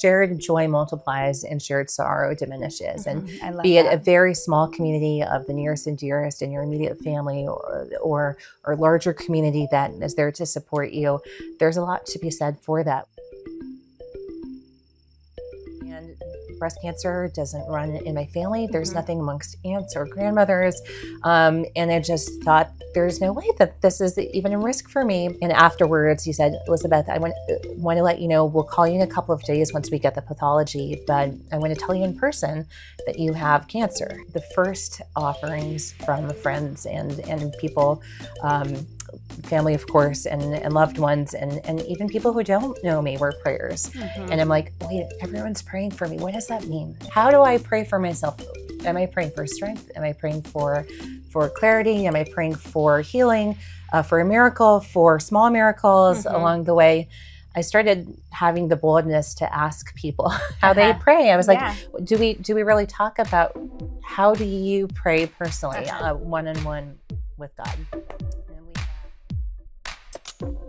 shared joy multiplies and shared sorrow diminishes. And be it a very small community of the nearest and dearest in your immediate family or larger community that is there to support you, there's a lot to be said for that. And breast cancer doesn't run in my family. There's nothing amongst aunts or grandmothers. And I just thought, there's no way that this is even a risk for me. And afterwards, he said, Elizabeth, I want to let you know, we'll call you in a couple of days once we get the pathology, but I want to tell you in person that you have cancer. The first offerings from friends and people, family, of course, and loved ones, and even people who don't know me were prayers. And I'm like, wait, everyone's praying for me. What does that mean? How do I pray for myself? Am I praying for strength? Am I praying for clarity? Am I praying for healing, for a miracle, for small miracles along the way? I started having the boldness to ask people how they pray. I was like, do we really talk about how do you pray personally, one-on-one with God?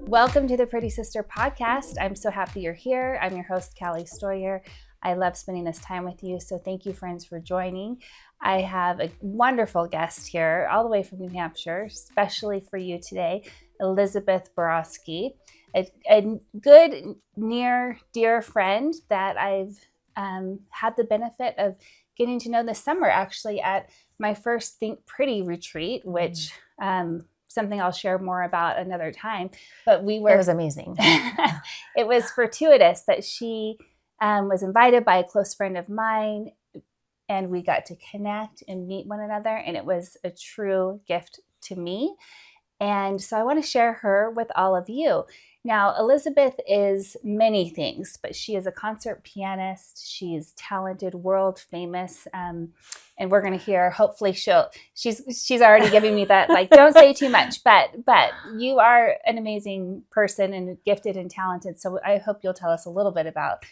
Welcome to the Pretty Sister podcast. I'm so happy you're here. I'm your host, Callie Stoyer. I love spending this time with you, so thank you, friends, for joining. I have a wonderful guest here, all the way from New Hampshire, especially for you today, Elizabeth Borowsky, a good, near, dear friend that I've had the benefit of getting to know this summer, actually, at my first Think Pretty retreat, which something I'll share more about another time. But it was amazing. It was fortuitous that she was invited by a close friend of mine, and we got to connect and meet one another, and it was a true gift to me. And so I want to share her with all of you. Now, Elizabeth is many things, but she is a concert pianist. She's talented, world famous, and we're going to hear. Hopefully, she's already giving me that, like, don't say too much. But you are an amazing person and gifted and talented. So I hope you'll tell us a little bit about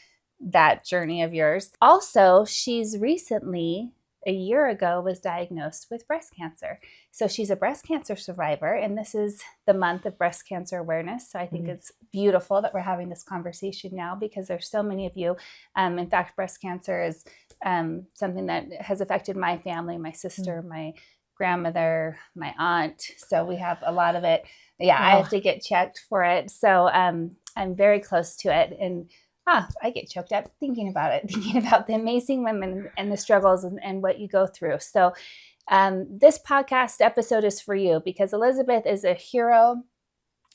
that journey of yours. Also, she's recently, a year ago, was diagnosed with breast cancer. So she's a breast cancer survivor, and this is the month of breast cancer awareness. So I think it's beautiful that we're having this conversation now, because there's so many of you. In fact, breast cancer is something that has affected my family, my sister, my grandmother, my aunt. So we have a lot of it. Yeah, I have to get checked for it. So I'm very close to it. And I get choked up thinking about the amazing women and the struggles and what you go through. So this podcast episode is for you, because Elizabeth is a hero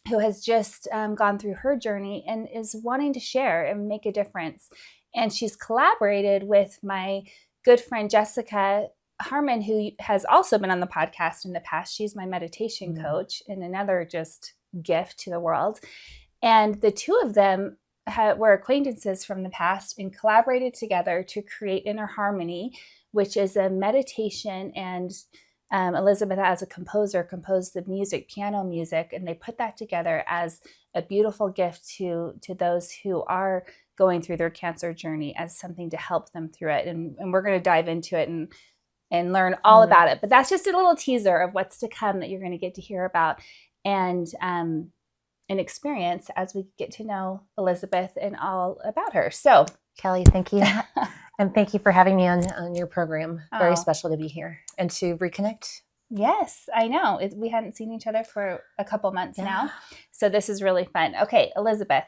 who has just gone through her journey and is wanting to share and make a difference. And she's collaborated with my good friend, Jesika Harmon, who has also been on the podcast in the past. She's my meditation coach and another just gift to the world. And the two of them were acquaintances from the past and collaborated together to create Inner Harmony, which is a meditation. And Elizabeth, as a composer, composed the music, piano music, and they put that together as a beautiful gift to those who are going through their cancer journey, as something to help them through it. And we're going to dive into it and learn all about it. But that's just a little teaser of what's to come that you're going to get to hear about and an experience as we get to know Elizabeth and all about her. So, Callie, thank you. And thank you for having me on your program. Very special to be here and to reconnect. Yes, I know. We hadn't seen each other for a couple months now. So this is really fun. Okay, Elizabeth,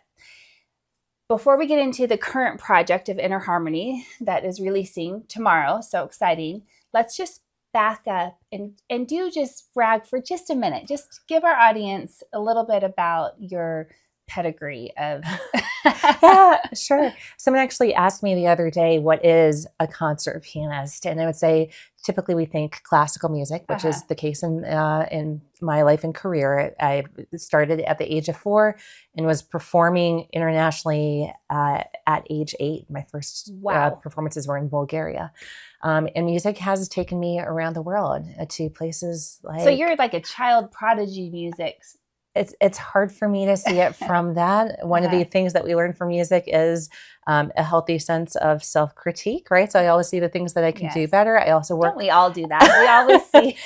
before we get into the current project of Inner Harmony that is releasing tomorrow, so exciting, let's just back up and do just brag for just a minute. Just give our audience a little bit about your pedigree of... Yeah, sure. Someone actually asked me the other day, what is a concert pianist? And I would say, typically we think classical music, which is the case in my life and career. I started at the age of 4 and was performing internationally at age 8. My first performances were in Bulgaria. And music has taken me around the world to places like... So you're like a child prodigy music. It's hard for me to see it from that. One of the things that we learn from music is a healthy sense of self-critique, right? So I always see the things that I can do better. I also work... Don't we all do that? We always see...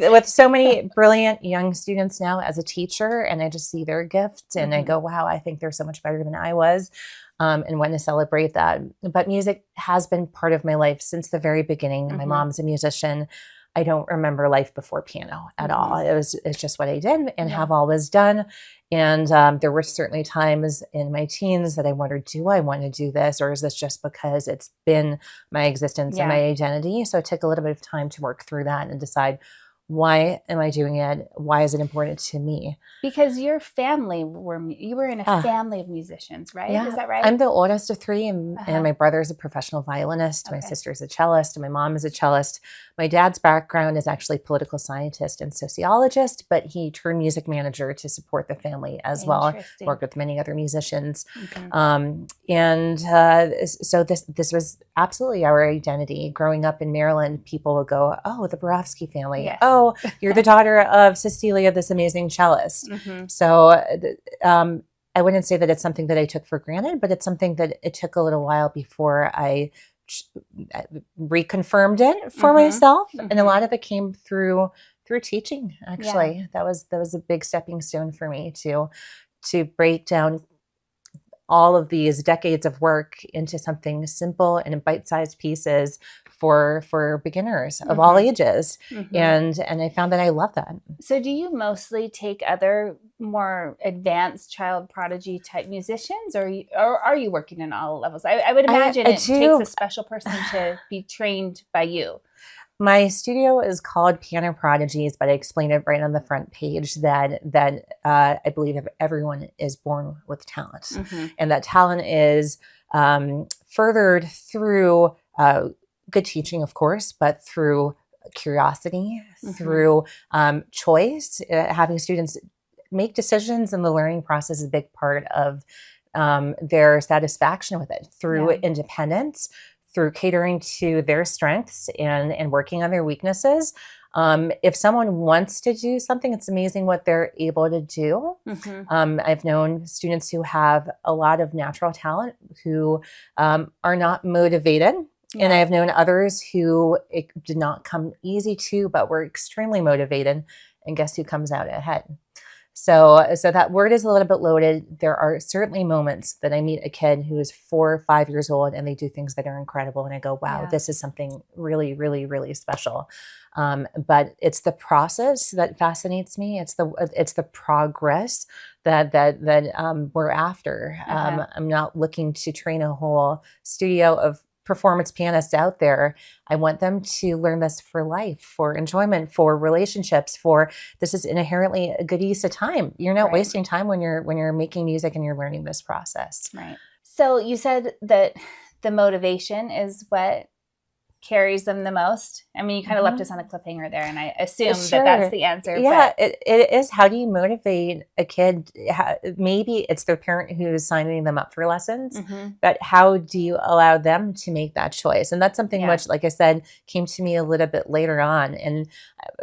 with so many brilliant young students now as a teacher, and I just see their gifts and I go, wow, I think they're so much better than I was. and want to celebrate that. But music has been part of my life since the very beginning. My mom's a musician. I don't remember life before piano at all. It's just what I did and have always done. And there were certainly times in my teens that I wondered, do I want to do this? Or is this just because it's been my existence and my identity? So it took a little bit of time to work through that and decide, why am I doing it? Why is it important to me? Because your family you were in a family of musicians, right? Yeah. Is that right? I'm the oldest of three, and my brother is a professional violinist. My sister's a cellist, and my mom is a cellist. My dad's background is actually political scientist and sociologist, but he turned music manager to support the family as well. Worked with many other musicians. So this was absolutely our identity. Growing up in Maryland, people would go, oh, the Borowsky family. Yes. Oh, you're the daughter of Cecilia, this amazing cellist. So I wouldn't say that it's something that I took for granted, but it's something that it took a little while before I reconfirmed it for myself. And a lot of it came through teaching, actually. That was a big stepping stone for me to break down all of these decades of work into something simple and in bite-sized pieces for beginners of all ages. And I found that I love that. So do you mostly take other more advanced child prodigy type musicians, or are you working in all levels? I would imagine it takes a special person to be trained by you. My studio is called Piano Prodigies, but I explain it right on the front page that I believe everyone is born with talent, and that talent is furthered through good teaching, of course, but through curiosity, through choice. Having students make decisions in the learning process is a big part of their satisfaction with it, through independence, through catering to their strengths and working on their weaknesses. If someone wants to do something, it's amazing what they're able to do. I've known students who have a lot of natural talent who are not motivated. And I've known others who it did not come easy to, but were extremely motivated. And guess who comes out ahead? So that word is a little bit loaded. There are certainly moments that I meet a kid who is 4 or 5 years old and they do things that are incredible. And I go, wow, this is something really, really, really special. But it's the process that fascinates me. It's the progress that we're after. I'm not looking to train a whole studio of performance pianists out there. I want them to learn this for life, for enjoyment, for relationships, for this is inherently a good use of time. You're not wasting time when you're making music and you're learning this process. Right. So you said that the motivation is what carries them the most. I mean, you kind of left us on a cliffhanger there, and I assume that that's the answer. Yeah, it is. How do you motivate a kid? Maybe it's their parent who's signing them up for lessons, but how do you allow them to make that choice? And that's something which, like I said, came to me a little bit later on. And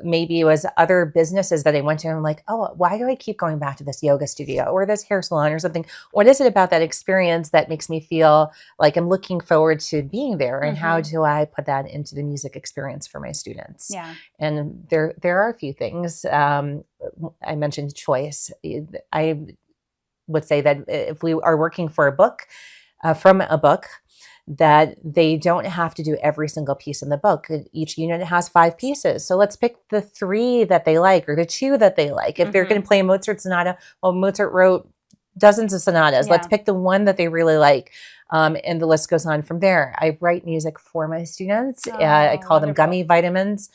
maybe it was other businesses that I went to, and I'm like, oh, why do I keep going back to this yoga studio or this hair salon or something? What is it about that experience that makes me feel like I'm looking forward to being there? And how do I put that into the music experience for my students? And there are a few things. I mentioned choice. I would say that if we are working for a book, from a book, that they don't have to do every single piece in the book. Each unit has 5 pieces. So let's pick the 3 that they like or the 2 that they like. If they're going to play a Mozart sonata, well, Mozart wrote dozens of sonatas. Let's pick the one that they really like. And the list goes on from there. I write music for my students. I call them gummy vitamins.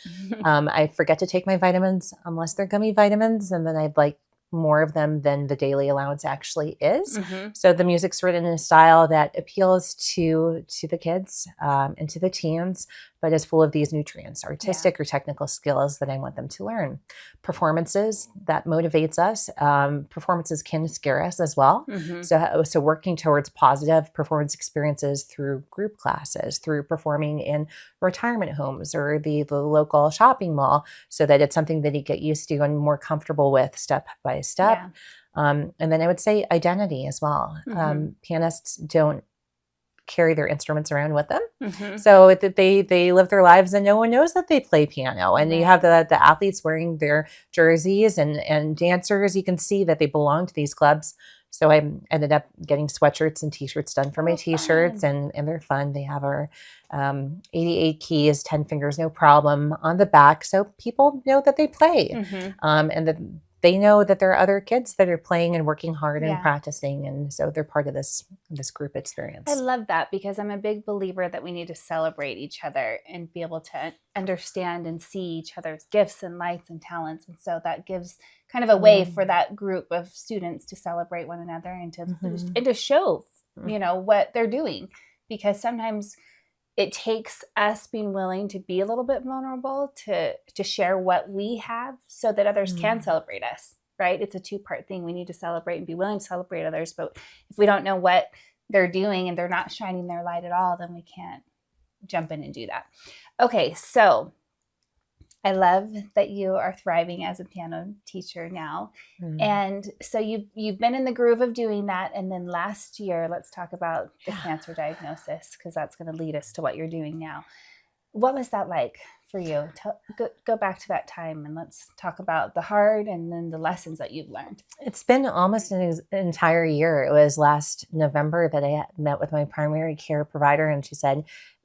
I forget to take my vitamins unless they're gummy vitamins. And then I'd like more of them than the daily allowance actually is. So the music's written in a style that appeals to the kids and to the teens, but is full of these nutrients, artistic or technical skills that I want them to learn. Performances, that motivates us. Performances can scare us as well. So working towards positive performance experiences through group classes, through performing in retirement homes or the local shopping mall, so that it's something that you get used to and more comfortable with step by step. And then I would say identity as well. Pianists don't carry their instruments around with them. So that they live their lives and no one knows that they play piano. And you have the athletes wearing their jerseys and dancers. You can see that they belong to these clubs So I ended up getting sweatshirts and t-shirts done for my t-shirts, fun. and they're fun. They have our 88 keys, 10 fingers, no problem on the back. So people know that they play, and that they know that there are other kids that are playing and working hard and Yeah. practicing. And so they're part of this group I experience. love that, because I'm a big believer that we need to celebrate each other and be able to understand and see each other's gifts and lights and talents. And so that gives kind of a way for that group of students to celebrate one another and to show, you know, what they're doing. Because sometimes it takes us being willing to be a little bit vulnerable to share what we have so that others can celebrate us, right? It's a two-part thing. We need to celebrate and be willing to celebrate others. But if we don't know what they're doing and they're not shining their light at all, then we can't jump in and do that. Okay, so I love that you are thriving as a piano teacher now. And so you've been in the groove of doing that. And then last year, let's talk about the cancer diagnosis, because that's going to lead us to what you're doing now. What was that like for you? Go back to that time and let's talk about the hard and then the lessons that you've learned. It's been almost an entire year. It was last November that I met with my primary care provider, and she said,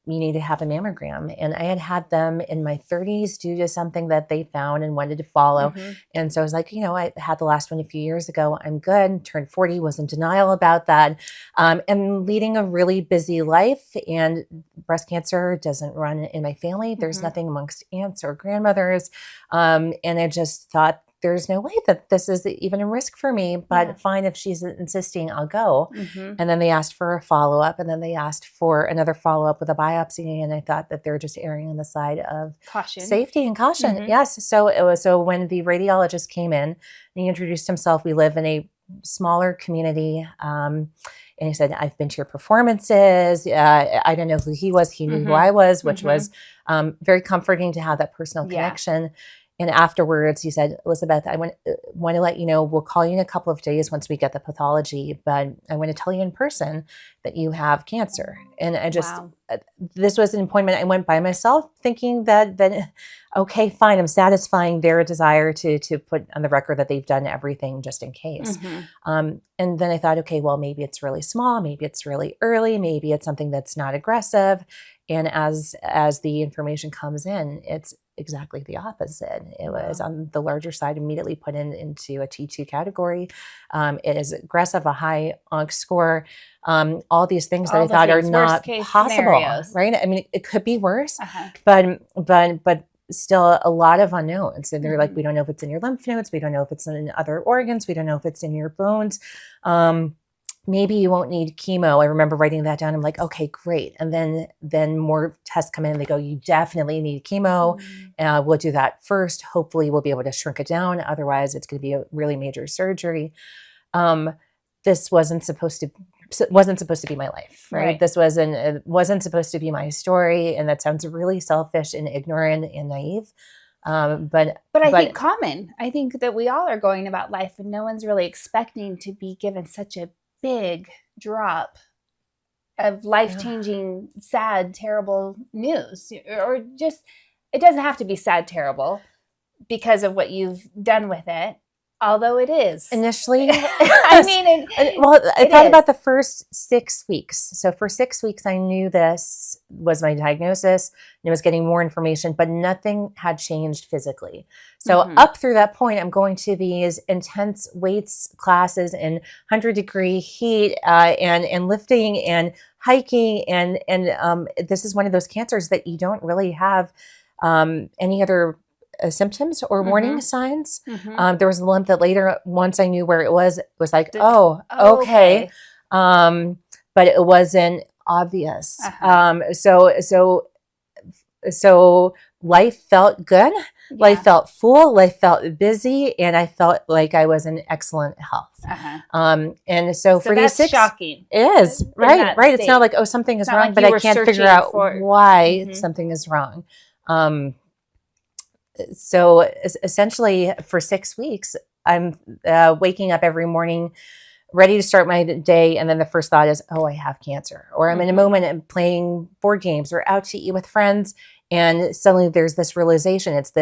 you need to have a mammogram. And I had them in my 30s due to something that they found and wanted to follow. And so I was like, you know, I had the last one a few years ago. I'm good. Turned 40, was in denial about that. And leading a really busy life. And breast cancer doesn't run in my family. There's nothing amongst aunts or grandmothers. And I just thought, there's no way that this is even a risk for me, but fine, if she's insisting, I'll go. And then they asked for a follow-up, and then they asked for another follow-up with a biopsy. And I thought that they're just erring on the side of caution, safety and caution. Yes. So it was, so when the radiologist came in and he introduced himself, we live in a smaller community. And he said, I've been to your performances. I don't know who he was. He knew who I was, which was very comforting to have that personal connection. And afterwards, he said, Elizabeth, I want to let you know, we'll call you in a couple of days once we get the pathology, but I want to tell you in person that you have cancer. And I just, this was an appointment I went by myself thinking that okay, fine, I'm satisfying their desire to put on the record that they've done everything just in case. And then I thought, okay, well, maybe it's really small, maybe it's really early, maybe it's something that's not aggressive. And as the information comes in, it's exactly the opposite. It was on the larger side, immediately put into a T2 category. It is aggressive, a high ONC score, all these things that I thought are not possible, scenarios. Right? I mean, it could be worse, but still a lot of unknowns. And they're like, we don't know if it's in your lymph nodes. We don't know if it's in other organs. We don't know if it's in your bones. Maybe you won't need chemo. I remember writing that down. I'm like, okay, great. And then more tests come in and they go, you definitely need chemo. We'll do that first. Hopefully we'll be able to shrink it down. Otherwise it's going to be a really major surgery. This wasn't supposed to be my life, right? This wasn't supposed to be my story. And that sounds really selfish and ignorant and naive. But I think common. I think that we all are going about life and no one's really expecting to be given such a big drop of life-changing, sad, terrible news, or just, it doesn't have to be sad, terrible because of what you've done with it. Although it is initially, I mean, I thought about the first 6 weeks. So for 6 weeks, I knew this was my diagnosis and I was getting more information, but nothing had changed physically. So up through that point, I'm going to these intense weights classes in 100-degree heat, and lifting and hiking. And this is one of those cancers that you don't really have, any other symptoms or warning signs. There was a lump that later, once I knew where it was like, oh, okay. But it wasn't obvious. So life felt good. Life felt full. Life felt busy. And I felt like I was in excellent health. And so for these 6, shocking. It is, right? Right. It's not like, oh, something is wrong, but I can't figure out why something is wrong. So essentially for 6 weeks, I'm waking up every morning, ready to start my day. And then the first thought is, oh, I have cancer. Or I'm in a moment and playing board games or out to eat with friends. And suddenly there's this realization. It's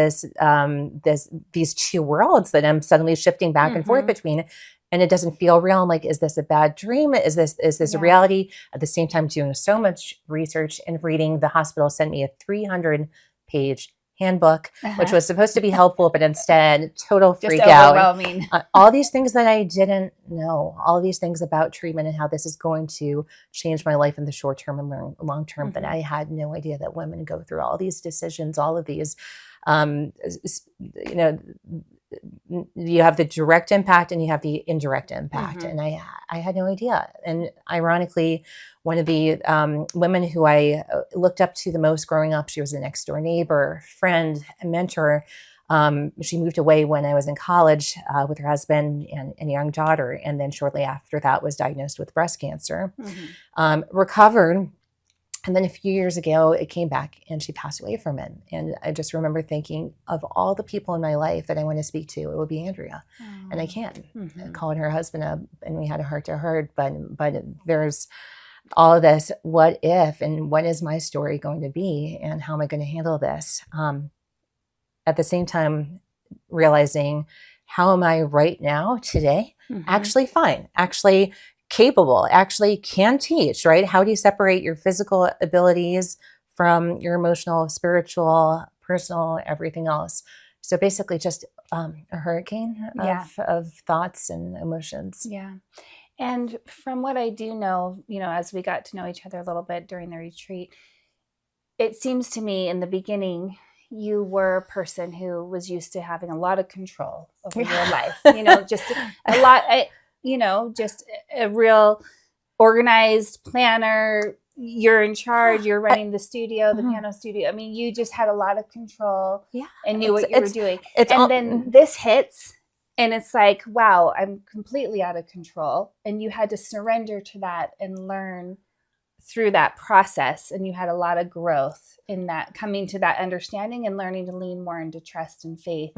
these two worlds that I'm suddenly shifting back and forth between. and it doesn't feel real. I'm like, is this a bad dream? Is this a reality? At the same time, doing so much research and reading, the hospital sent me a 300-page handbook, which was supposed to be helpful, but instead total freak out. Overwhelming. All these things that I didn't know, all these things about treatment and how this is going to change my life in the short term and long term, that I had no idea that women go through all these decisions, all of these, you know, you have the direct impact and you have the indirect impact. And I had no idea. And ironically, one of the women who I looked up to the most growing up, she was a next door neighbor, friend, a mentor. She moved away when I was in college with her husband and a young daughter. And then shortly after that was diagnosed with breast cancer, recovered. And then a few years ago, it came back and she passed away from it. And I just remember thinking, of all the people in my life that I want to speak to, it would be Andrea. And I can't. I called her husband up and we had a heart to heart. But there's all of this, what if, and what is my story going to be? And how am I going to handle this? At the same time, realizing, how am I right now, today? Actually fine. Actually capable, actually can teach, right? How do you separate your physical abilities from your emotional, spiritual, personal, everything else? So basically just a hurricane of thoughts and emotions. Yeah. And from what I do know, you know, as we got to know each other a little bit during the retreat, it seems to me in the beginning, you were a person who was used to having a lot of control over your life, you know, just a lot, you know, just a real organized planner. You're in charge. You're running the studio, the piano studio. I mean, you just had a lot of control and knew what you were doing. Then this hits and it's like, wow, I'm completely out of control. And you had to surrender to that and learn through that process. And you had a lot of growth in that, coming to that understanding and learning to lean more into trust and faith.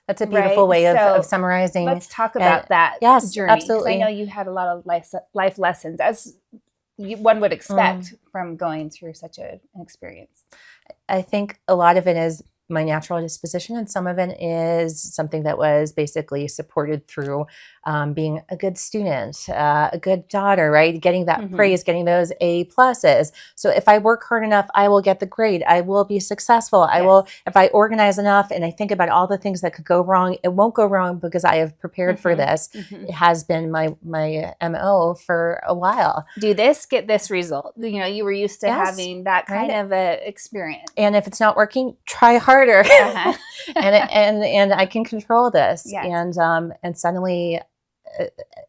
That's a beautiful way of summarizing. Let's talk about that journey. Absolutely. I know you had a lot of life lessons, as one would expect from going through such an experience. I think a lot of it is my natural disposition, and some of it is something that was basically supported through being a good student, a good daughter, right? Getting that praise, getting those A pluses. So if I work hard enough, I will get the grade. I will be successful. I will, if I organize enough and I think about all the things that could go wrong, it won't go wrong because I have prepared for this. It has been my MO for a while. Do this, get this result. You know, you were used to having that kind of a experience. And if it's not working, try harder. and I can control this. And suddenly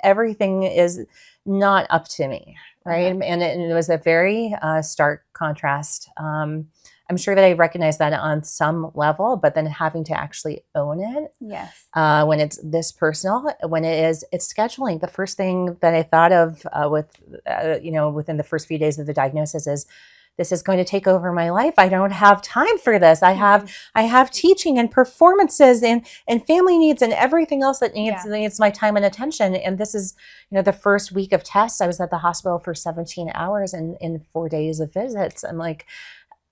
everything is not up to me, right? And it was a very stark contrast. I'm sure that I recognize that on some level, but then having to actually own it. When it's this personal, when it's scheduling. The first thing that I thought of within the first few days of the diagnosis is, this is going to take over my life. I don't have time for this. I have teaching and performances and family needs and everything else that needs my time and attention. And this is, the first week of tests. I was at the hospital for 17 hours and in 4 days of visits. I'm like,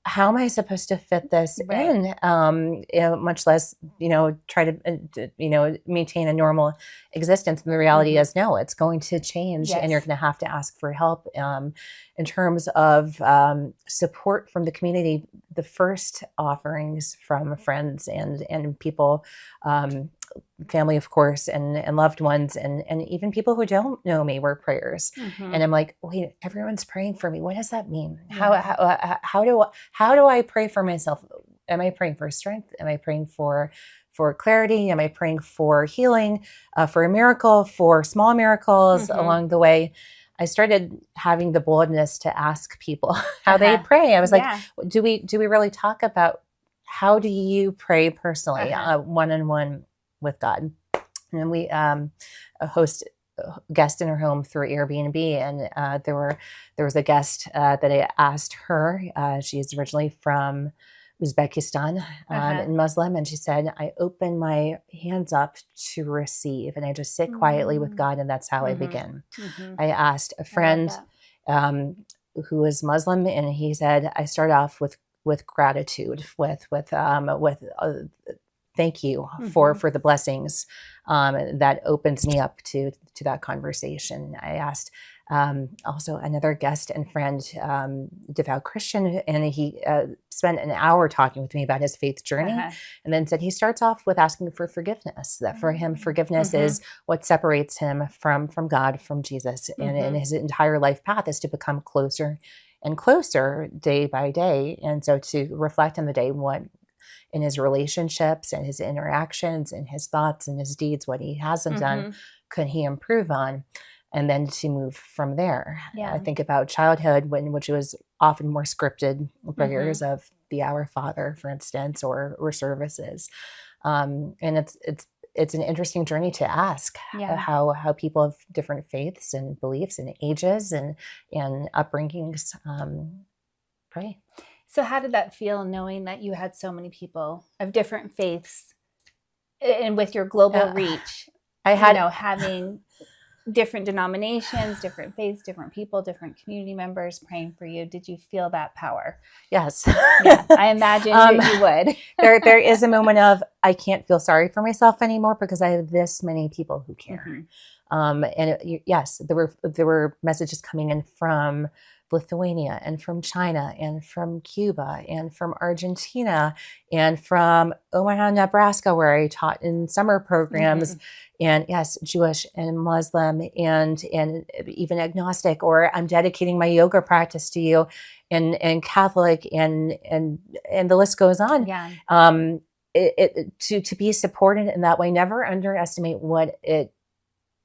how am I supposed to fit this in? Much less, try to, maintain a normal existence. And the reality is, no, it's going to change, and you're going to have to ask for help. In terms of support from the community, the first offerings from friends and people, family, of course, and loved ones, and even people who don't know me, were prayers. And I'm like, wait, everyone's praying for me. What does that mean? How do I pray for myself? Am I praying for strength? Am I praying for clarity? Am I praying for healing, for a miracle, for small miracles along the way? I started having the boldness to ask people how they pray. I was like, do we really talk about how do you pray personally, one-on-one with God? And we host guests in her home through Airbnb, and there was a guest that I asked her. She's originally from Uzbekistan and Muslim, and she said, I open my hands up to receive, and I just sit quietly with God, and that's how I begin. I asked a friend who is Muslim, and he said, I start off with gratitude, with thank you for the blessings that opens me up to that conversation. I asked also another guest and friend, devout Christian, and he spent an hour talking with me about his faith journey, and then said he starts off with asking for forgiveness, that for him forgiveness is what separates him from God, from Jesus, and his entire life path is to become closer and closer day by day. And so to reflect on the day, what in his relationships and his interactions and his thoughts and his deeds, what he hasn't done, could he improve on? And then to move from there. I think about childhood, which was often more scripted prayers of the Our Father, for instance, or services. And it's an interesting journey to ask how people of different faiths and beliefs and ages and upbringings pray. So how did that feel, knowing that you had so many people of different faiths, and with your global reach, having different denominations, different faiths, different people, different community members praying for you? Did you feel that power? Yes. Yeah, I imagine that you would. There is a moment of, I can't feel sorry for myself anymore because I have this many people who care. Yes, there were messages coming in from Lithuania and from China and from Cuba and from Argentina and from Omaha, Nebraska, where I taught in summer programs, and yes, Jewish and Muslim and even agnostic, or I'm dedicating my yoga practice to you, and Catholic, and the list goes on. To be supported in that way, never underestimate what it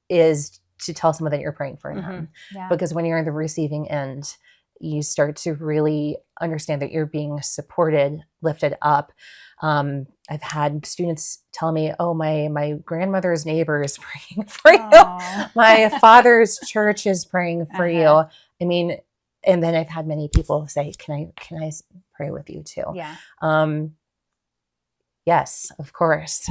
is to tell someone that you're praying for them. Because when you're in the receiving end, you start to really understand that you're being supported, lifted up. I've had students tell me, oh, my grandmother's neighbor is praying for you. My father's church is praying for you. I mean, and then I've had many people say, can I pray with you too? Yes, of course.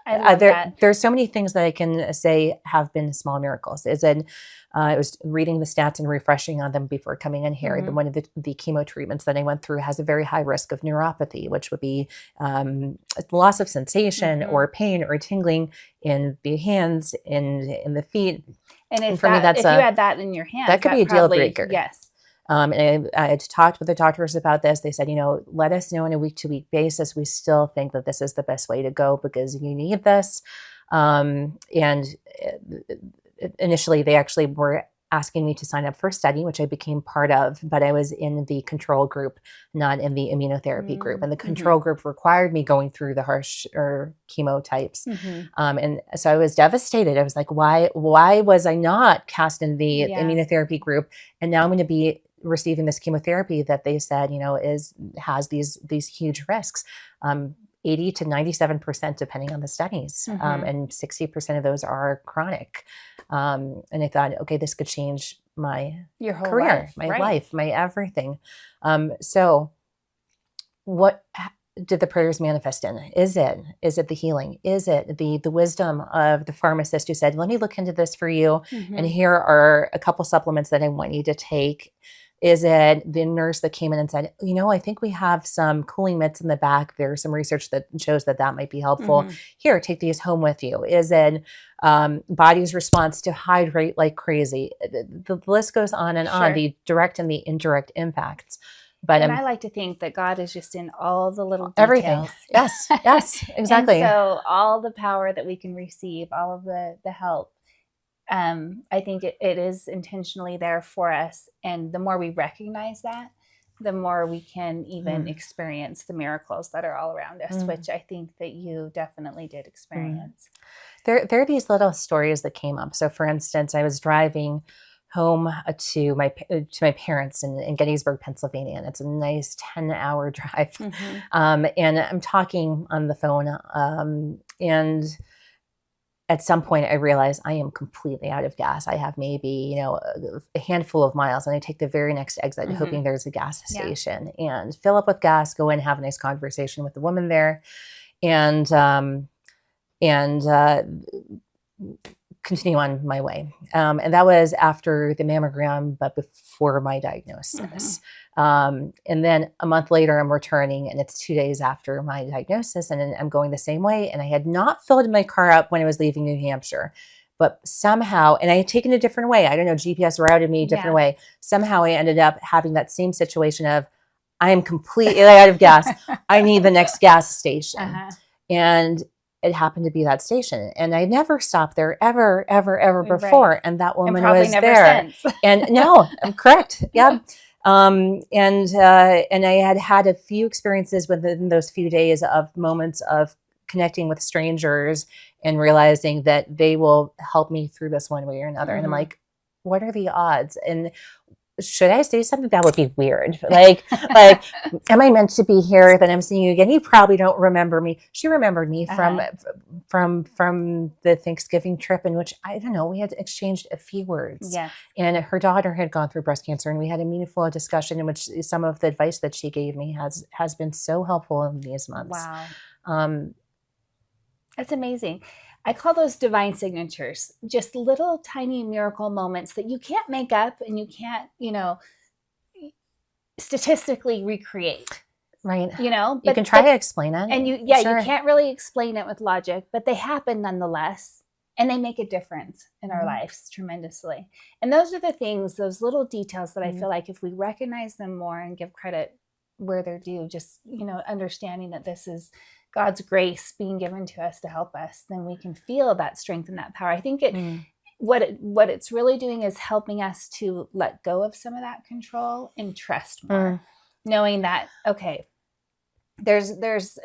There's so many things that I can say have been small miracles. I was reading the stats and refreshing on them before coming in here. One of the chemo treatments that I went through has a very high risk of neuropathy, which would be loss of sensation or pain or tingling in the hands, in the feet. And for me, if you had that in your hands, that could be a deal breaker. Yes. And I had talked with the doctors about this. They said, let us know on a week-to-week basis. We still think that this is the best way to go because you need this. And initially, they actually were asking me to sign up for a study, which I became part of, but I was in the control group, not in the immunotherapy group. And the control group required me going through the harsh chemo types. And so I was devastated. I was like, why was I not cast in the immunotherapy group? And now I'm going to be receiving this chemotherapy that they said, has these huge risks. 80 to 97%, depending on the studies. And 60% of those are chronic. And I thought, okay, this could change your whole career, my life, my everything. So what did the prayers manifest in? Is it the healing? Is it the wisdom of the pharmacist who said, let me look into this for you. And here are a couple supplements that I want you to take. Is it the nurse that came in and said, I think we have some cooling mitts in the back. There's some research that shows that might be helpful. Here, take these home with you. Is it body's response to hydrate like crazy? The list goes on and on, the direct and the indirect impacts. But I like to think that God is just in all the little details. Everything. Yes, exactly. And so all the power that we can receive, all of the help, I think it is intentionally there for us. And the more we recognize that, the more we can even experience the miracles that are all around us, which I think that you definitely did experience. There are these little stories that came up. So for instance, I was driving home to my parents in Gettysburg, Pennsylvania, and it's a nice 10-hour drive. And I'm talking on the phone, and at some point I realized I am completely out of gas. I have maybe, a handful of miles, and I take the very next exit hoping there's a gas station and fill up with gas, go in, have a nice conversation with the woman there. And continue on my way. And that was after the mammogram, but before my diagnosis. And then a month later, I'm returning, and it's 2 days after my diagnosis, and I'm going the same way. And I had not filled my car up when I was leaving New Hampshire, but somehow, and I had taken a different way. I don't know, GPS routed me a different way. Somehow I ended up having that same situation of, I am completely out of gas. I need the next gas station. And it happened to be that station. And I never stopped there ever before. Right. And that woman was there. And no, I'm correct. Yeah. And I had a few experiences within those few days of moments of connecting with strangers and realizing that they will help me through this one way or another. And I'm like, what are the odds? And should I say something that would be weird? Like, am I meant to be here? Then I'm seeing you again. You probably don't remember me. She remembered me from the Thanksgiving trip, in which, I don't know, we had exchanged a few words. Yes. And her daughter had gone through breast cancer, and we had a meaningful discussion in which some of the advice that she gave me has been so helpful in these months. Wow. That's amazing. I call those divine signatures, just little tiny miracle moments that you can't make up and you can't, statistically recreate. Right. But you can try to explain it. And you can't really explain it with logic, but they happen nonetheless. And they make a difference in our lives tremendously. And those are the things, those little details that I feel like if we recognize them more and give credit where they're due, just, understanding that this is God's grace being given to us to help us, then we can feel that strength and that power. I think what it's really doing is helping us to let go of some of that control and trust more, knowing that, okay, there's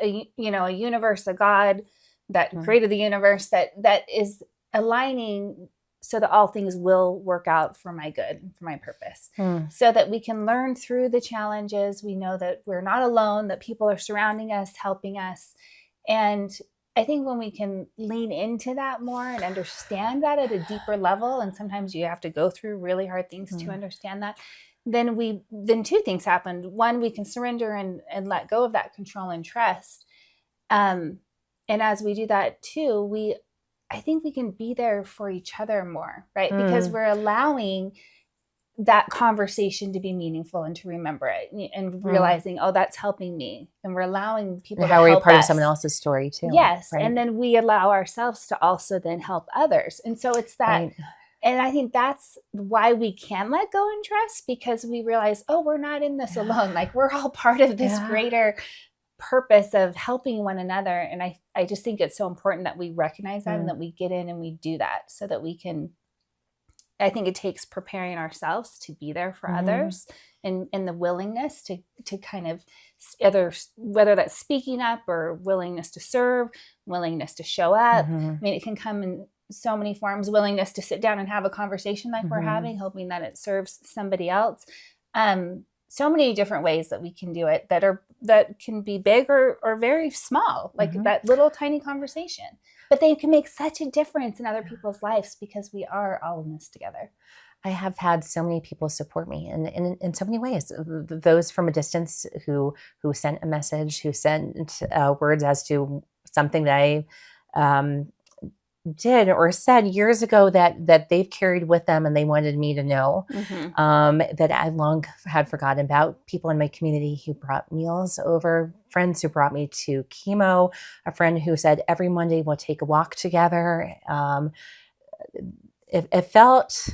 a universe, a God that created the universe that is aligning so that all things will work out for my good, for my purpose, so that we can learn through the challenges. We know that we're not alone, that people are surrounding us, helping us. And I think when we can lean into that more and understand that at a deeper level, and sometimes you have to go through really hard things to understand that, then two things happen. One, we can surrender and let go of that control and trust. And as we do that too, I think we can be there for each other more, right? Because we're allowing that conversation to be meaningful and to remember it and realizing, oh, that's helping me. And we're allowing people to help us. How are you part of someone else's story too? Yes. Right? And then we allow ourselves to also then help others. And so it's that, right. And I think that's why we can let go and trust, because we realize, oh, we're not in this alone. Like, we're all part of this greater purpose of helping one another. And I just think it's so important that we recognize that and that we get in and we do that so that we can, I think it takes preparing ourselves to be there for others and the willingness to kind of whether that's speaking up or willingness to serve, willingness to show up. I mean, it can come in so many forms, willingness to sit down and have a conversation like we're having, hoping that it serves somebody else. So many different ways that we can do it that can be big or very small, like that little tiny conversation, but they can make such a difference in other people's lives because we are all in this together. I have had so many people support me in so many ways. Those from a distance who sent a message, who sent words as to something that I did or said years ago that they've carried with them and they wanted me to know, that I long had forgotten about. People in my community who brought meals over, friends who brought me to chemo, a friend who said every Monday we'll take a walk together. It felt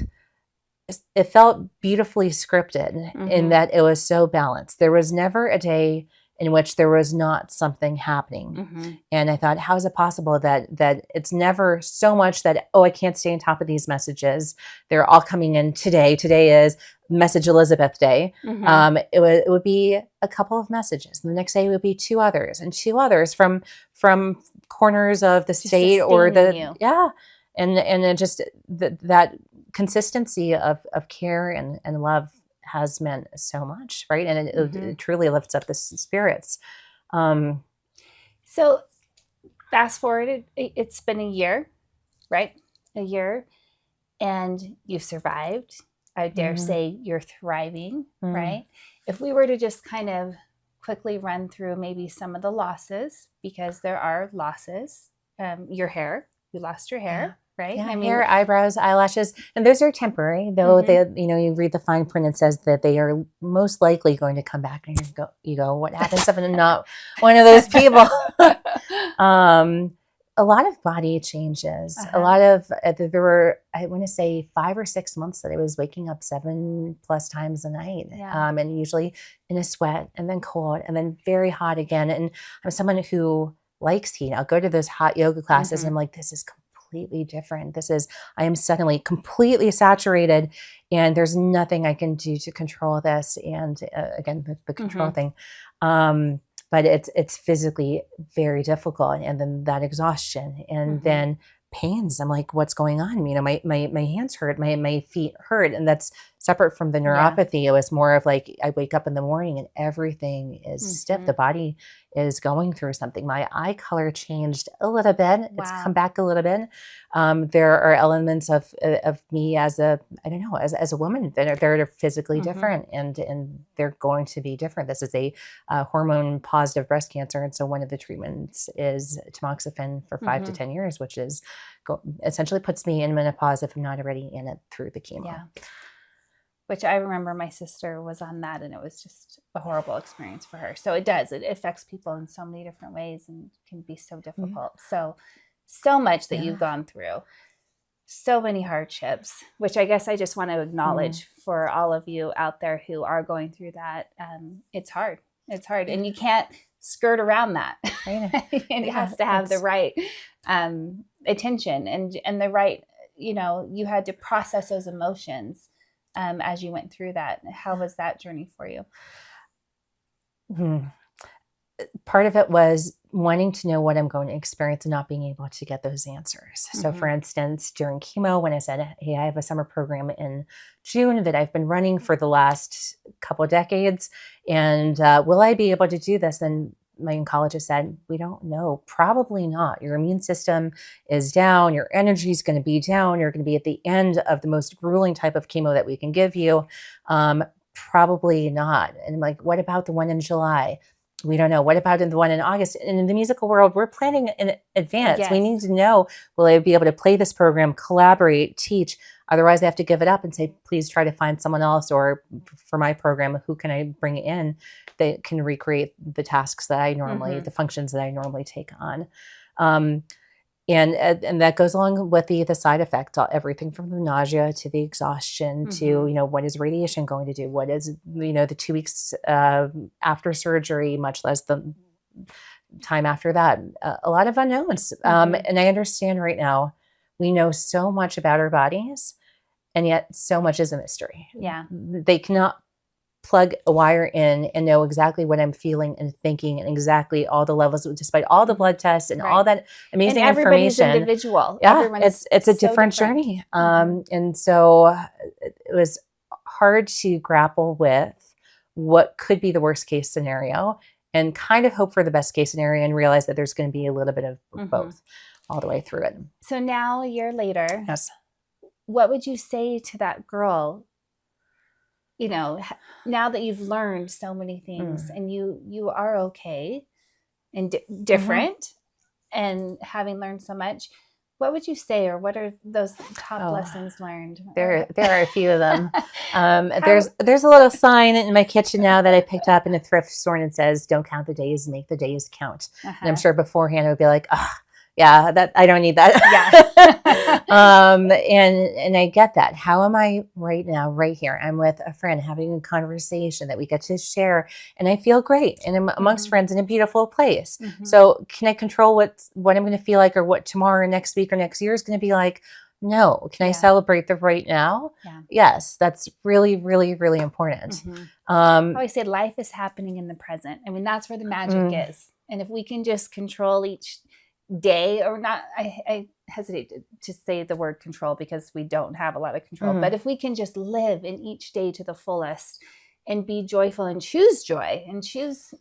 beautifully scripted in that it was so balanced. There was never a day in which there was not something happening. And I thought, how is it possible that it's never so much that, oh, I can't stay on top of these messages. They're all coming in today. Today is Message Elizabeth Day. It would be a couple of messages. And the next day would be two others and two others from corners of the state or and it just that consistency of care and love has meant so much, right? And it truly lifts up the spirits. So fast forward, it's been a year, right? A year, and you've survived. I dare say you're thriving, right? If we were to just kind of quickly run through maybe some of the losses, because there are losses. Your hair, you lost your hair, right? Yeah, I mean, hair, eyebrows, eyelashes, and those are temporary. Though they, you read the fine print, it says that they are most likely going to come back, and you go, what happens if I'm not one of those people? A lot of body changes. A lot of there were, I want to say, 5 or 6 months that I was waking up 7+ times a night, and usually in a sweat, and then cold, and then very hot again. And I'm someone who likes heat. I'll go to those hot yoga classes, and I'm like, this is completely different. I am suddenly completely saturated, and there's nothing I can do to control this. And again, the control thing. But it's physically very difficult, and then that exhaustion, and then pains. I'm like, what's going on? My hands hurt, my feet hurt, and that's separate from the neuropathy. It was more of like, I wake up in the morning and everything is stiff. The body is going through something. My eye color changed a little bit. Wow. It's come back a little bit. There are elements of me as a woman that are physically different, and they're going to be different. This is a hormone positive breast cancer. And so one of the treatments is tamoxifen for 5 to 10 years, which is essentially puts me in menopause if I'm not already in it through the chemo. Yeah. Which I remember my sister was on that, and it was just a horrible experience for her. So it affects people in so many different ways and can be so difficult. So much that you've gone through, so many hardships, which I guess I just want to acknowledge for all of you out there who are going through that. It's hard. It's hard. And you can't skirt around that. It has to have the right attention and the right, you had to process those emotions as you went through that. How was that journey for you? Part of it was wanting to know what I'm going to experience and not being able to get those answers. So for instance, during chemo, when I said, hey, I have a summer program in June that I've been running for the last couple of decades, and will I be able to do this? And my oncologist said, we don't know. Probably not. Your immune system is down. Your energy is going to be down. You're going to be at the end of the most grueling type of chemo that we can give you. Probably not. And I'm like, what about the one in July? We don't know. What about the one in August? And in the musical world, we're planning in advance. Yes. We need to know, will I be able to play this program, collaborate, teach? Otherwise, I have to give it up and say, please try to find someone else, or for my program, who can I bring in that can recreate the tasks that I normally, the functions that I normally take on. And that goes along with the side effects, everything from the nausea to the exhaustion to, what is radiation going to do? What is, the 2 weeks after surgery, much less the time after that, a lot of unknowns. And I understand right now, we know so much about our bodies, and yet so much is a mystery. Yeah. They cannot plug a wire in and know exactly what I'm feeling and thinking, and exactly all the levels, despite all the blood tests and all that amazing and everybody's information. Individual. Yeah, it's a different journey. And so it was hard to grapple with what could be the worst case scenario, and kind of hope for the best case scenario, and realize that there's going to be a little bit of both all the way through it. So now, a year later, yes, what would you say to that girl? Now that you've learned so many things, and you are okay and different, and having learned so much, what would you say, or what are those top lessons learned? There are a few of them. There's a little sign in my kitchen now that I picked up in a thrift store, and it says, "Don't count the days, make the days count." And I'm sure beforehand I would be like, yeah, that I don't need that. Yeah. And I get that. How am I right now, right here? I'm with a friend having a conversation that we get to share, and I feel great, and I'm amongst friends in a beautiful place. So can I control what I'm going to feel like, or what tomorrow or next week or next year is going to be like? No. Can I celebrate the right now? Yeah. Yes. That's really, really, really important. I always say life is happening in the present. I mean, that's where the magic is. And if we can just control each day, or not, I hesitate to say the word control, because we don't have a lot of control, but if we can just live in each day to the fullest and be joyful and choose joy and choose,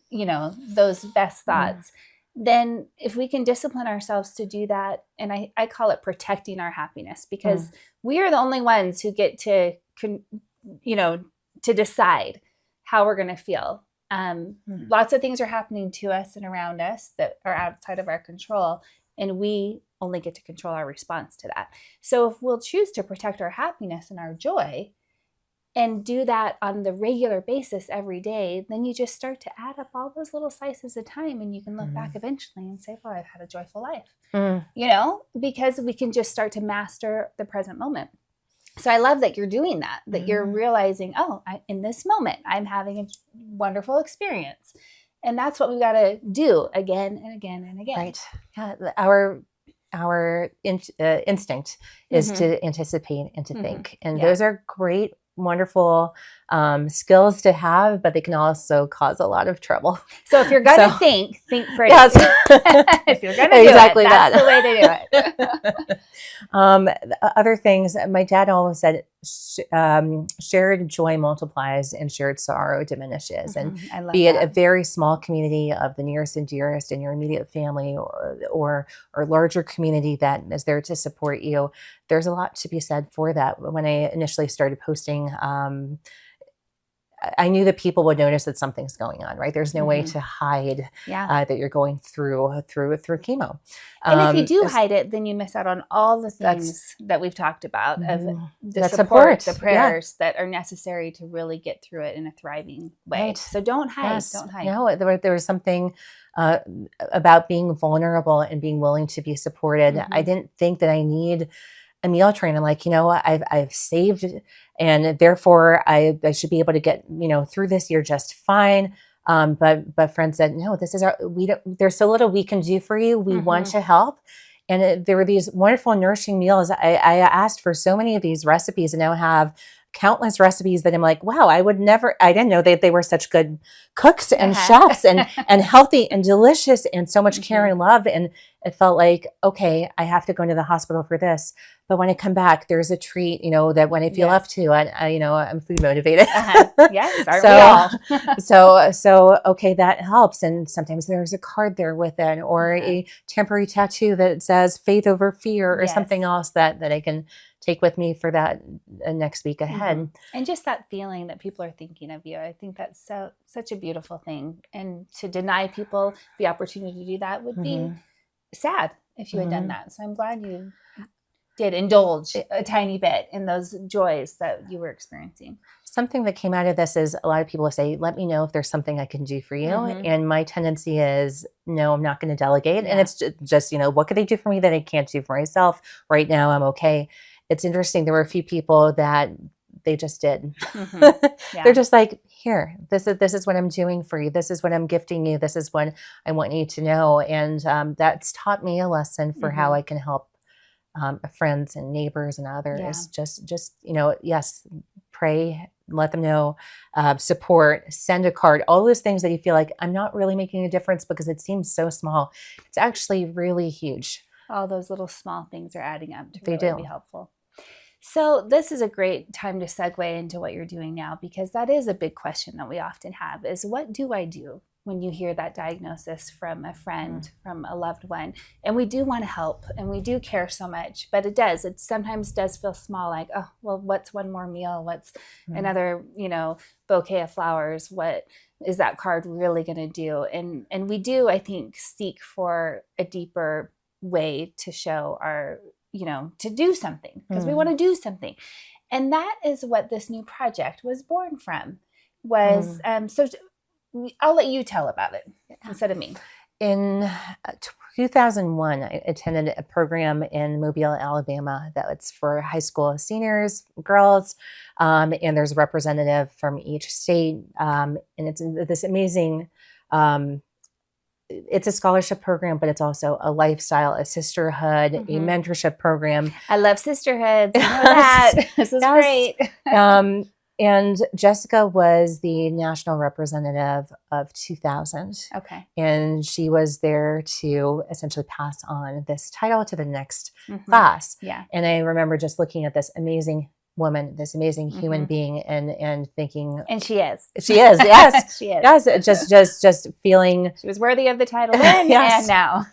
those best thoughts, then if we can discipline ourselves to do that, and I call it protecting our happiness, because we are the only ones who get to, to decide how we're going to feel. Lots of things are happening to us and around us that are outside of our control, and we only get to control our response to that. So if we'll choose to protect our happiness and our joy and do that on the regular basis every day, then you just start to add up all those little slices of time, and you can look back eventually and say, well, I've had a joyful life, because we can just start to master the present moment. So I love that you're doing that you're realizing, in this moment, I'm having a wonderful experience. And that's what we've got to do again and again and again. Right. Yeah. Our instinct is to anticipate and to think. And those are great, wonderful skills to have, but they can also cause a lot of trouble. So if you're going to think pretty. Yes. If you're going to do exactly it, that's the way to do it. Other things, my dad always said, shared joy multiplies and shared sorrow diminishes. And I love be it that. a very small community of the nearest and dearest in your immediate family or larger community that is there to support you, there's a lot to be said for that. When I initially started posting, I knew that people would notice that something's going on, right? There's no way to hide that you're going through chemo. And if you do hide it, then you miss out on all the things that we've talked about of the that support, the prayers that are necessary to really get through it in a thriving way. Right. So don't hide. Yes. Don't hide. No, there was something about being vulnerable and being willing to be supported. I didn't think that I need a meal train. I'm like, I've saved, and therefore I should be able to get, through this year just fine. But friends said, no, this is there's so little we can do for you. We want to help. And there were these wonderful nourishing meals. I asked for so many of these recipes, and now have countless recipes that I'm like, wow, I didn't know that they were such good cooks and chefs and healthy and delicious and so much care and love. And it felt like, okay, I have to go into the hospital for this. But when I come back, there's a treat, that when I feel up to, I'm food motivated. Yes, aren't we all? So, okay, that helps. And sometimes there's a card there with it, or a temporary tattoo that says faith over fear, or something else that I can take with me for that next week ahead. And just that feeling that people are thinking of you. I think that's such a beautiful thing. And to deny people the opportunity to do that would be sad if you had done that. So I'm glad you did indulge a tiny bit in those joys that you were experiencing. Something that came out of this is a lot of people say, let me know if there's something I can do for you. And my tendency is, no, I'm not going to delegate. And it's just, what could they do for me that I can't do for myself? Right now, I'm okay. It's interesting. There were a few people that they just did. They're just like, here, this is what I'm doing for you. This is what I'm gifting you. This is what I want you to know. And that's taught me a lesson for how I can help friends and neighbors and others. Just yes, pray, let them know, support, send a card, all those things that you feel like I'm not really making a difference because it seems so small. It's actually really huge. All those little small things are adding up to really be helpful. So this is a great time to segue into what you're doing now, because that is a big question that we often have is, what do I do when you hear that diagnosis from a friend, from a loved one? And we do want to help and we do care so much, but it sometimes does feel small, like, oh, well, what's one more meal? What's another, bouquet of flowers? What is that card really going to do? And we do, I think, seek for a deeper way to show our, to do something, because we want to do something. And that is what this new project was born from, so I'll let you tell about it instead of me. In 2001, I attended a program in Mobile, Alabama, that was for high school seniors, girls, and there's a representative from each state. And it's this amazing, it's a scholarship program, but it's also a lifestyle, a sisterhood, a mentorship program. I love sisterhoods. You know that. This is great. And Jesika was the national representative of 2000. Okay. And she was there to essentially pass on this title to the next class. Yeah. And I remember just looking at this amazing woman, this amazing human being, and thinking, and she is, yes, she is, just feeling she was worthy of the title then and now.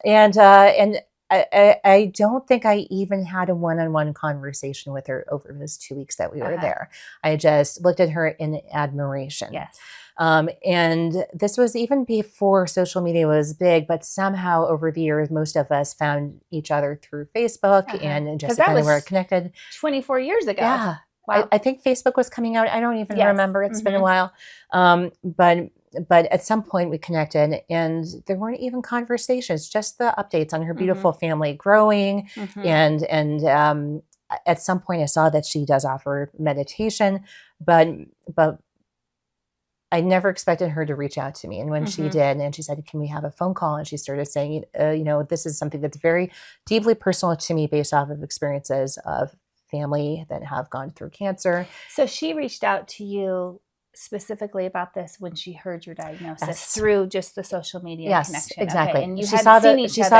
And I don't think I even had a one-on-one conversation with her over those 2 weeks that we were there. I just looked at her in admiration. Yes. And this was even before social media was big, but somehow over the years, most of us found each other through Facebook, and Jesika and I were connected. 24 years ago. Yeah. Wow. I think Facebook was coming out. I don't even remember. It's been a while. But at some point we connected, and there weren't even conversations, just the updates on her beautiful family growing. And at some point I saw that she does offer meditation, but I never expected her to reach out to me. And when she did, and she said, can we have a phone call? And she started saying, this is something that's very deeply personal to me based off of experiences of family that have gone through cancer. So she reached out to you specifically about this when she heard your diagnosis through just the social media connection. Exactly. Okay. And you she saw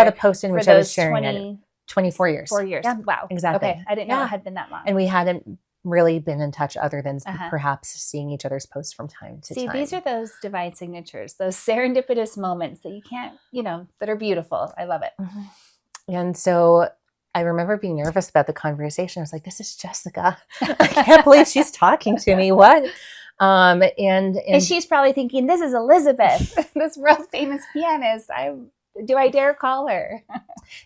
the post in which I was sharing 24 years. 4 years. Yeah, wow. Exactly. Okay. I didn't know it had been that long. And we hadn't really been in touch other than perhaps seeing each other's posts from time to time. See, these are those divine signatures, those serendipitous moments that you can't, that are beautiful. I love it. And so I remember being nervous about the conversation. I was like, this is Jesika. I can't believe she's talking to me. What? And she's probably thinking, this is Elizabeth, this world famous pianist. Do I dare call her?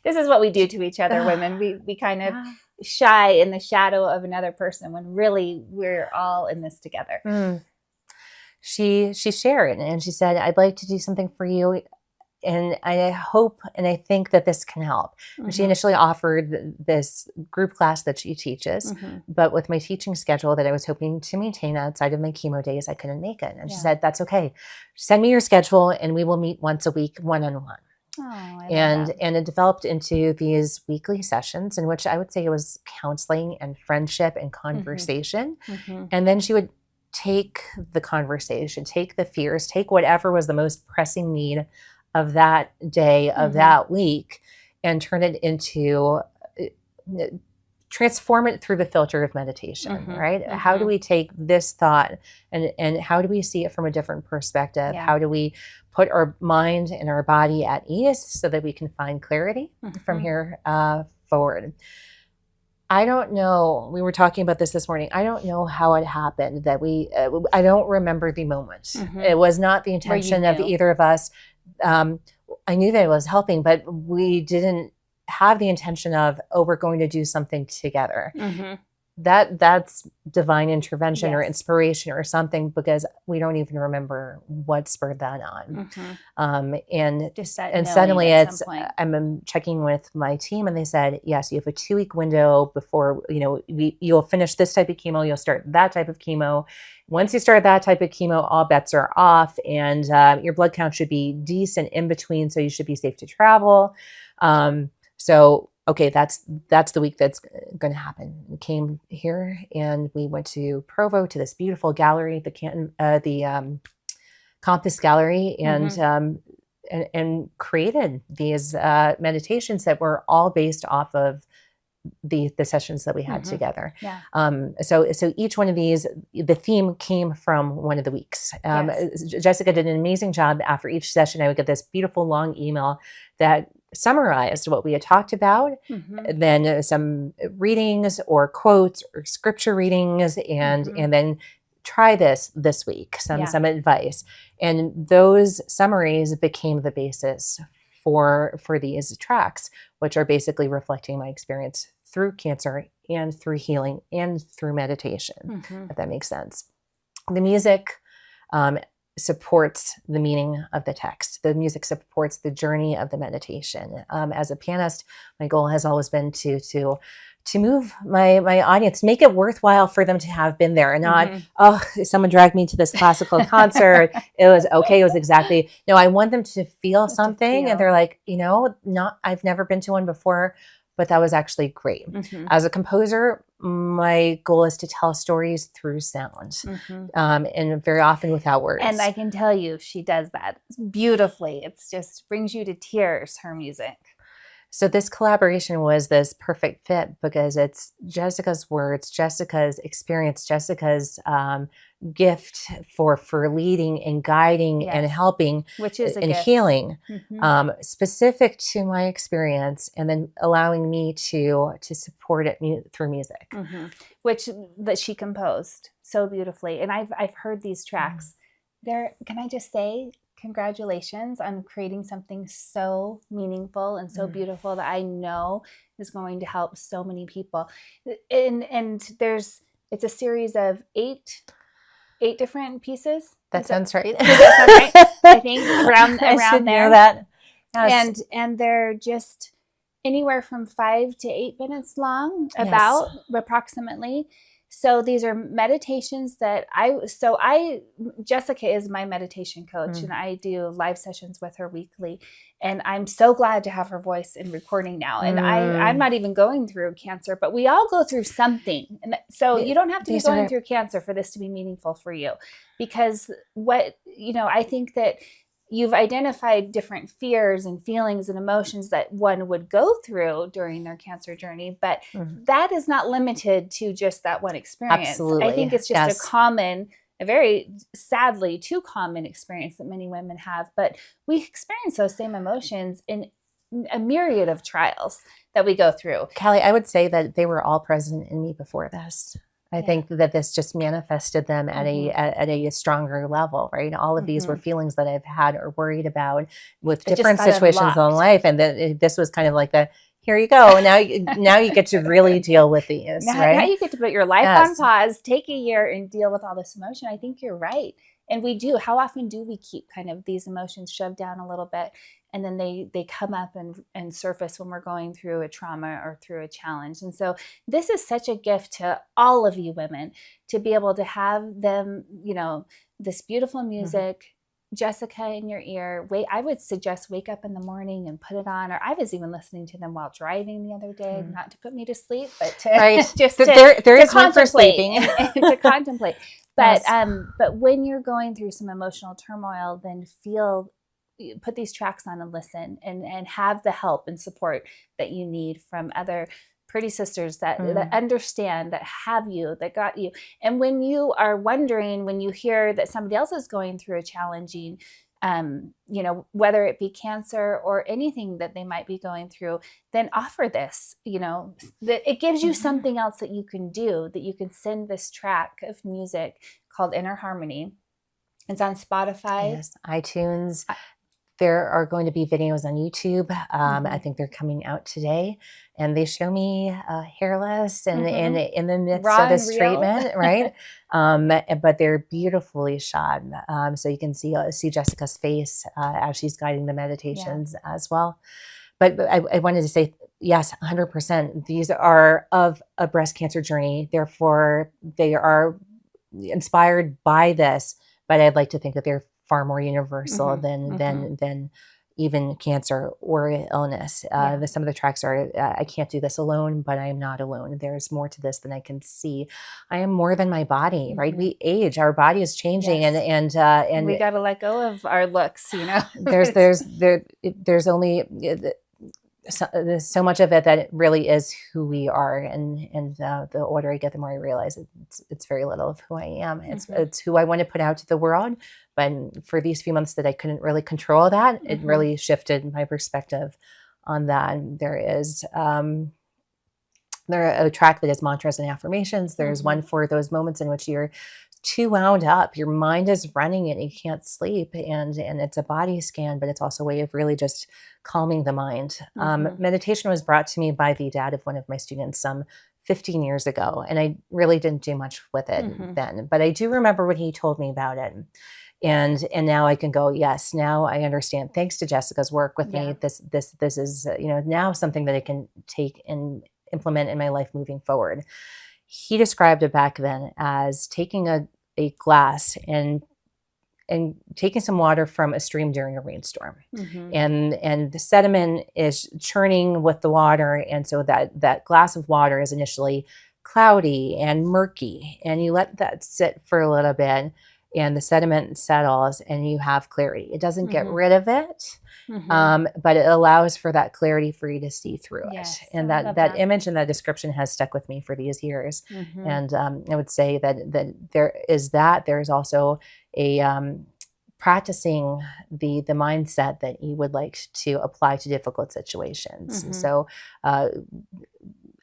This is what we do to each other, women. We kind of shy in the shadow of another person when really we're all in this together. She shared, and she said, I'd like to do something for you. And I hope and I think that this can help. She initially offered this group class that she teaches, but with my teaching schedule that I was hoping to maintain outside of my chemo days, I couldn't make it. And she said, that's okay. Send me your schedule and we will meet once a week, one-on-one. And it developed into these weekly sessions in which I would say it was counseling and friendship and conversation. And then she would take the conversation, take the fears, take whatever was the most pressing need of that day, of that week, and turn it into, transform it through the filter of meditation, right? How do we take this thought and how do we see it from a different perspective? How do we put our mind and our body at ease so that we can find clarity from here forward? I don't know. We were talking about this morning. I don't know how it happened that I don't remember the moment. It was not the intention of either of us. I knew that it was helping, but we didn't have the intention of, we're going to do something together. That's divine intervention or inspiration or something, because we don't even remember what spurred that on. And suddenly I'm checking with my team and they said, yes, you have a 2-week window before, you'll finish this type of chemo, you'll start that type of chemo. Once you start that type of chemo, all bets are off, and your blood count should be decent in between, so you should be safe to travel. So okay, that's the week that's going to happen. We came here and we went to Provo to this beautiful gallery, the Compass Gallery, and created these meditations that were all based off of the sessions that we had together. So each one of these, the theme came from one of the weeks. Jesika did an amazing job. After each session, I would get this beautiful long email that summarized what we had talked about, then some readings or quotes or scripture readings, and then try this week, some advice. And those summaries became the basis for these tracks, which are basically reflecting my experience through cancer and through healing and through meditation, if that makes sense. The music supports the meaning of the text. The music supports the journey of the meditation. As a pianist, my goal has always been to move my audience, make it worthwhile for them to have been there, and not, someone dragged me to this classical concert. It was okay. It was exactly. No, I want them to feel something, and they're like, I've never been to one before, but that was actually great. As a composer, my goal is to tell stories through sound, and very often without words. And I can tell you, she does that beautifully. It's just brings you to tears, her music. So this collaboration was this perfect fit because it's Jesika's words, Jesika's experience, Jesika's gift for leading and guiding and Yes. helping Which is a and gift. healing, Mhm. specific to my experience, and then allowing me to support it through music. Which that she composed so beautifully. And I've heard these tracks. There, can I just say congratulations on creating something so meaningful and so beautiful that I know is going to help so many people. And it's a series of eight different pieces. That sounds right. Does that sound right? I think around I should there. know that. Yes. And they're just anywhere from 5 to 8 minutes long, Yes. approximately. So these are meditations that Jesika is my meditation coach, and I do live sessions with her weekly. And I'm so glad to have her voice in recording now. And I'm not even going through cancer, but we all go through something. And so you don't have to be going through cancer for this to be meaningful for you. Because I think that you've identified different fears and feelings and emotions that one would go through during their cancer journey, but that is not limited to just that one experience. Absolutely. I think it's just a very sadly too common experience that many women have, but we experience those same emotions in a myriad of trials that we go through. Callie, I would say that they were all present in me before this. I think that this just manifested them at a stronger level, right? All of these were feelings that I've had or worried about with different situations in life, and this was kind of like here you go. Now you get to really deal with these, right? Now you get to put your life on pause, take a year, and deal with all this emotion. I think you're right, and we do. How often do we keep kind of these emotions shoved down a little bit? And then they come up and surface when we're going through a trauma or through a challenge. And so this is such a gift to all of you women to be able to have them, this beautiful music, Jesika in your ear. I would suggest wake up in the morning and put it on. Or I was even listening to them while driving the other day, not to put me to sleep, but to just there is one for sleeping and to contemplate. But but when you're going through some emotional turmoil, then put these tracks on and listen and have the help and support that you need from other pretty sisters that understand, that have you, that got you. And when you are wondering, when you hear that somebody else is going through a challenging, whether it be cancer or anything that they might be going through, then offer this, that it gives you something else that you can do, that you can send this track of music called Inner Harmony. It's on Spotify. Yes, iTunes. There are going to be videos on YouTube. I think they're coming out today, and they show me hairless and in the midst of this treatment, right? But they're beautifully shot, so you can see Jesika's face as she's guiding the meditations as well. But I wanted to say, yes, 100%. These are of a breast cancer journey. Therefore, they are inspired by this. But I'd like to think that they're far more universal than even cancer or illness. Some of the tracks are, I can't do this alone, but I am not alone. There's more to this than I can see. I am more than my body, right? We age, our body is changing, and we got to let go of our looks, There's only so much of it that it really is who we are, and the older I get, the more I realize it's very little of who I am. It's who I want to put out to the world. But for these few months that I couldn't really control that, it really shifted my perspective on that. There is a track that is mantras and affirmations. There's one for those moments in which you're too wound up, your mind is running and you can't sleep, and it's a body scan, but it's also a way of really just calming the mind. Meditation was brought to me by the dad of one of my students some 15 years ago, and I really didn't do much with it then, but I do remember when he told me about it. And now I can go, yes, now I understand. Thanks to Jesika's work with me, this is now something that I can take and implement in my life moving forward. He described it back then as taking a glass and taking some water from a stream during a rainstorm, and the sediment is churning with the water, and so that glass of water is initially cloudy and murky, and you let that sit for a little bit, and the sediment settles and you have clarity. It doesn't get Mhm. rid of it, but it allows for that clarity for you to see through Yes, it. And I love that that. image and that description has stuck with me for these years. Mhm. And I would say that there's also a practicing the mindset that you would like to apply to difficult situations. Mhm. So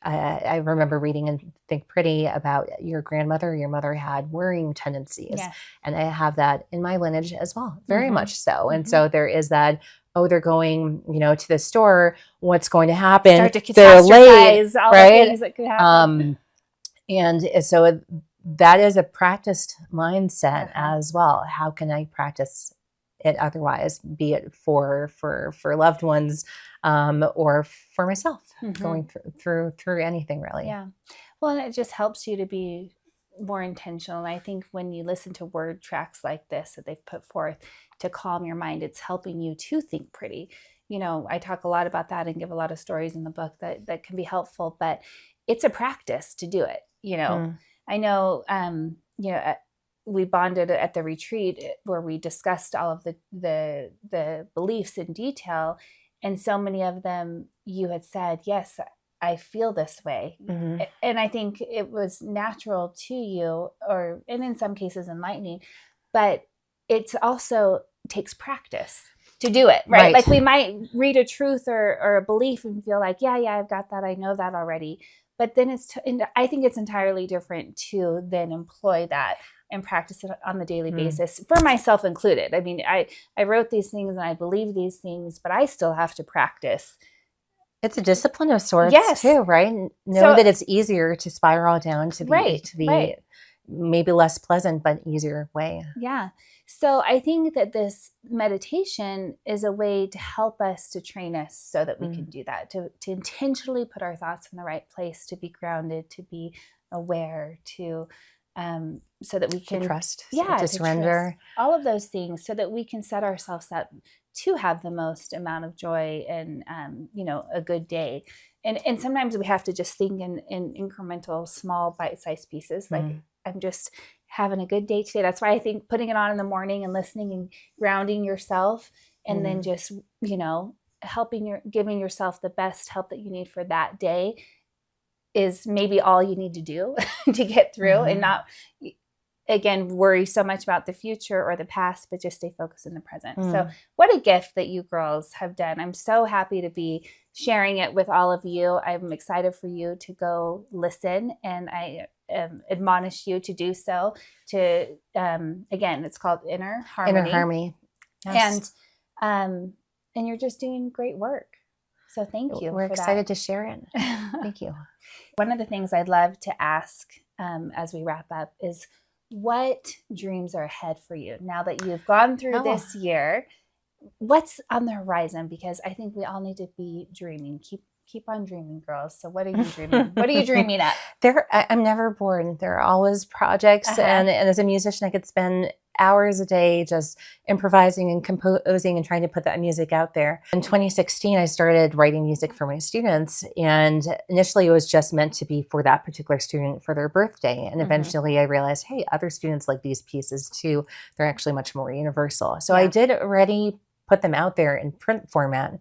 I remember reading in Think Pretty about your grandmother. Your mother had worrying tendencies, Yes. and I have that in my lineage as well, very Mhm. much so. And Mhm. so there is that. Oh, they're going, to the store. What's going to happen? Start to They're late, catastrophize all the right? things that could happen. And so that is a practiced mindset Uh-huh. as well. How can I practice it otherwise, be it for loved ones, or for myself, going through anything really. Yeah. Well, and it just helps you to be more intentional. And I think when you listen to word tracks like this that they've put forth to calm your mind, it's helping you to think pretty. I talk a lot about that and give a lot of stories in the book that can be helpful, but it's a practice to do it. I know, we bonded at the retreat where we discussed all of the beliefs in detail. And so many of them you had said, yes, I feel this way. Mm-hmm. And I think it was natural to you, and in some cases enlightening, but it also takes practice to do it, right? Like we might read a truth or a belief and feel like, yeah, I've got that. I know that already. But then I think it's entirely different to then employ that and practice it on the daily basis, for myself included. I mean, I wrote these things and I believe these things, but I still have to practice. It's a discipline of sorts too, right? Know that it's easier to spiral down to the maybe less pleasant but easier way. Yeah. So I think that this meditation is a way to help us, to train us so that we can do that, to intentionally put our thoughts in the right place, to be grounded, to be aware, so that we can trust, to surrender, trust, all of those things, so that we can set ourselves up to have the most amount of joy and a good day. And sometimes we have to just think in incremental, small, bite-sized pieces. Like I'm just having a good day today. That's why I think putting it on in the morning and listening and grounding yourself, and then just giving yourself the best help that you need for that day is maybe all you need to do to get through, and not again worry so much about the future or the past, but just stay focused in the present. So what a gift that you girls have done. I'm so happy to be sharing it with all of you. I'm excited for you to go listen, and I admonish you to do so. To again, it's called Inner Harmony. Yes. And you're just doing great work. So thank you. We're excited to share it. Thank you. One of the things I'd love to ask as we wrap up is, what dreams are ahead for you now that you've gone through this year? What's on the horizon? Because I think we all need to be dreaming. Keep on dreaming, girls. So what are you dreaming? What are you dreaming at? I'm never bored. There are always projects. And as a musician, I could spend hours a day just improvising and composing and trying to put that music out there. In 2016, I started writing music for my students. And initially it was just meant to be for that particular student for their birthday. And eventually I realized, hey, other students like these pieces too. They're actually much more universal. So I did already put them out there in print format,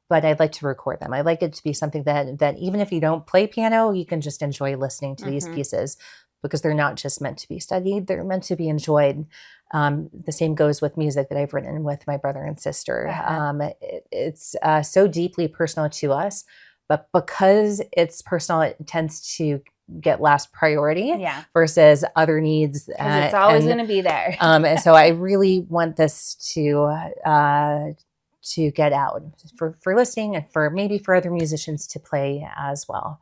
but I'd like to record them. I'd like it to be something that even if you don't play piano, you can just enjoy listening to these pieces, because they're not just meant to be studied, they're meant to be enjoyed. The same goes with music that I've written with my brother and sister. It's so deeply personal to us, but because it's personal, it tends to get last priority versus other needs. Because it's always going to be there. And so I really want this to get out for listening, and for other musicians to play as well.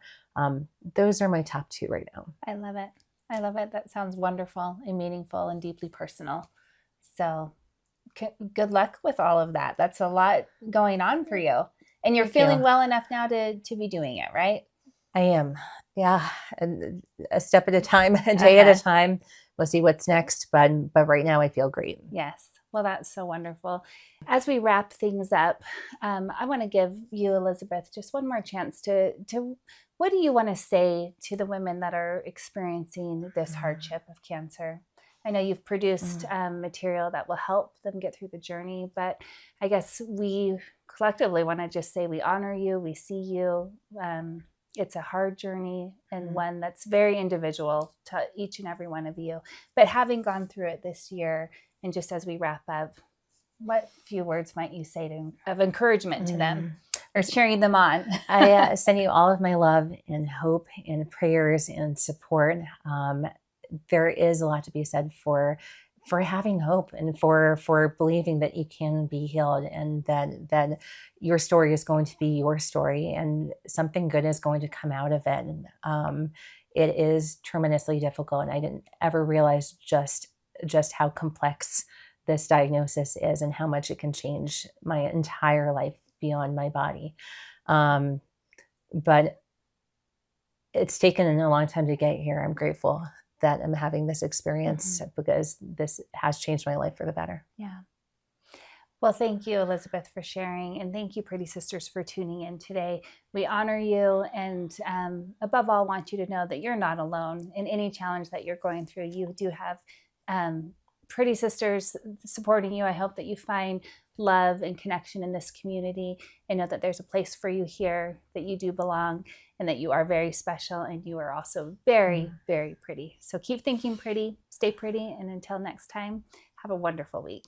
Those are my top two right now. I love it. I love it. That sounds wonderful and meaningful and deeply personal. So good luck with all of that. That's a lot going on for you. And you're feeling well enough now to be doing it, right? I am. Yeah. A step at a time, a day at a time. We'll see what's next. But right now I feel great. Yes. Well, that's so wonderful. As we wrap things up, I want to give you, Elizabeth, just one more chance to what do you want to say to the women that are experiencing this hardship of cancer? I know you've produced material that will help them get through the journey, but I guess we collectively want to just say we honor you, we see you. It's a hard journey and one that's very individual to each and every one of you. But having gone through it this year, and just as we wrap up, what few words might you say of encouragement to them or cheering them on? I send you all of my love and hope and prayers and support. There is a lot to be said for having hope and for believing that you can be healed, and that your story is going to be your story and something good is going to come out of it. It is tremendously difficult, and I didn't ever realize just how complex this diagnosis is and how much it can change my entire life beyond my body. But it's taken a long time to get here. I'm grateful that I'm having this experience because this has changed my life for the better. Yeah. Well, thank you, Elizabeth, for sharing. And thank you, Pretty Sisters, for tuning in today. We honor you, and above all, want you to know that you're not alone in any challenge that you're going through. You do have Pretty Sisters supporting you. I hope that you find love and connection in this community, and know that there's a place for you here, that you do belong, and that you are very special, and you are also very, very pretty. So keep thinking pretty, stay pretty, and until next time, have a wonderful week.